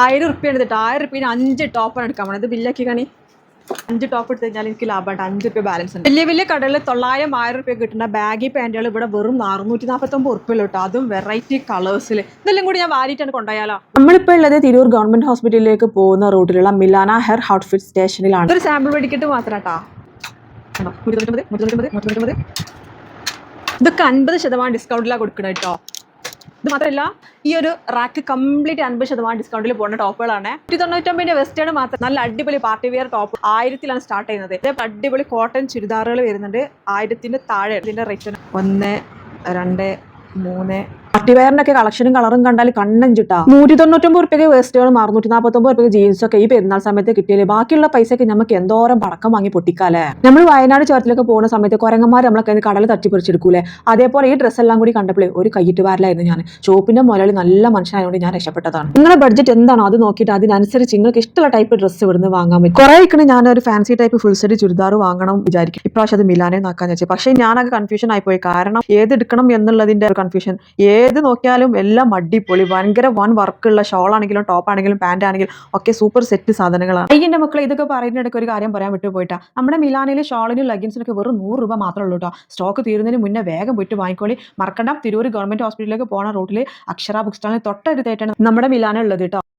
1000 എടുത്തിട്ട് 1000 5 ടോപ്പാണ് എടുക്കാൻ പോണത്. ബില്ലാക്കി കാണി. 5 ടോപ്പ് എടുത്ത് കഴിഞ്ഞാൽ എനിക്ക് ലാഭമായിട്ട് 5 രൂപ ബാലൻസ് ഉണ്ട്. വലിയ വലിയ കടകളിൽ 900-1000 കിട്ടുന്ന ബാഗി പാൻറ്റുകൾ ഇവിടെ വെറും 649 കേട്ടോ. അതും വെറൈറ്റി കളേഴ്സിൽ. ഇതെല്ലാം കൂടി ഞാൻ വാരിയിട്ടാണ് കൊണ്ടുപോയാലോ. നമ്മളിപ്പോൾ ഉള്ളത് തിരൂർ ഗവൺമെന്റ് ഹോസ്പിറ്റലിലേക്ക് പോകുന്ന റൂട്ടിലുള്ള മിലാന ഹെയർ ഔട്ട്ഫിറ്റ് സ്റ്റേഷനിലാണ്. ഒരു സാമ്പിൾ മേടിക്കിട്ട് മാത്രം കേട്ടോ. ഇതൊക്കെ 50% ഡിസ്കൗണ്ടിലാണ് കൊടുക്കുന്നത് കേട്ടോ. ഇത് മാത്രമല്ല ഈ ഒരു റാക്ക് കംപ്ലീറ്റ് 50% ഡിസ്കൗണ്ടിൽ പോകുന്ന ടോപ്പുകളാണ്. 199 വെസ്റ്റേൺ മാത്രം നല്ല അടിപൊളി പാർട്ടി വെയർ ടോപ്പ് 1000-ലാണ് സ്റ്റാർട്ട് ചെയ്യുന്നത്. ഇതേ അടിപൊളി കോട്ടൺ ചുരിദാറുകൾ വരുന്നുണ്ട് 1000-ന്റെ താഴെ. ഇതിന്റെ റേറ്റ് 1, 2, 3. പാർട്ടി വെയറിന്റെ ഒക്കെ കളക്ഷനും കളറും കണ്ടാൽ കണ്ണഞ്ചിട്ടാ. 199 വെസ്റ്റേണും 649 ജീൻസൊക്കെ ഈ പെരുന്നാൾ സമയത്ത് കിട്ടിയാല് ബാക്കിയുള്ള പൈസക്ക് നമുക്ക് എന്തോരം പടക്കം വാങ്ങി പൊട്ടിക്കാലേ. നമ്മൾ വയനാട് ചുരത്തിലൊക്കെ പോകുന്ന സമയത്ത് കുരങ്ങന്മാർ നമ്മളൊക്കെ കടൽ തട്ടിപ്പറിച്ചെടുക്കൂലേ. അതേപോലെ ഈ ഡ്രസ്സ് എല്ലാം കൂടി കണ്ടപ്പോഴേ ഒരു കൈയിട്ട് വാരലായിരുന്നു ഞാൻ. ഷോപ്പിന്റെ മുതലാളി നല്ല മനുഷ്യനായതുകൊണ്ട് ഞാൻ രക്ഷപ്പെട്ടതാണ്. നിങ്ങളുടെ ബഡ്ജറ്റ് എന്താണോ അത് നോക്കിയിട്ട് അതിനനുസരിച്ച് നിങ്ങൾക്ക് ഇഷ്ടമുള്ള ടൈപ്പ് ഡ്രസ്സ് ഇവിടുന്ന് വാങ്ങാൻ പറ്റും. കുറെ ഇക്കണ് ഞാൻ ഒരു fancy type full set churidar വാങ്ങണം വിചാരിക്കും. ഇപ്രാവശ്യം അത് മിലാനെ നോക്കാന്ന് വെച്ചാൽ പക്ഷേ ഞാനൊക്കെ കൺഫ്യൂഷൻ ആയിപ്പോയി. കാരണം ഏതെടുക്കണം എന്നുള്ളതിന്റെ ഒരു കൺഫ്യൂഷൻ. ഏത് നോക്കിയാലും എല്ലാം അടിപൊളി ഭയങ്കര വൺ വർക്കുള്ള ഷോൾ ആണെങ്കിലും ടോപ്പ് ആണെങ്കിലും പാന്റ് ആണെങ്കിലും ഒക്കെ സൂപ്പർ സെറ്റ് സാധനങ്ങളാണ്. അയ്യന്റെ മക്കളെ ഇതൊക്കെ പറയുന്നിടയ്ക്ക് ഒരു കാര്യം പറയാൻ വിട്ടു പോയിട്ടാ. നമ്മുടെ മിലാനയിലെ ഷോളിനും ലെഗിൻസിനൊക്കെ വെറും 100 രൂപ മാത്രമേ ഉള്ളൂ കേട്ടോ. സ്റ്റോക്ക് തീരുന്നതിന് മുന്നേ വേഗം പോയിട്ട് വാങ്ങിക്കോളി. മറക്കണ്ട, തിരൂർ ഗവൺമെന്റ് ഹോസ്പിറ്റലിലേക്ക് പോകുന്ന റൂട്ടിൽ അക്ഷര ബുക്ക് സ്റ്റാളിന് തൊട്ടടുത്തായിട്ടാണ് നമ്മുടെ മിലാന ഉള്ളത് കേട്ടോ.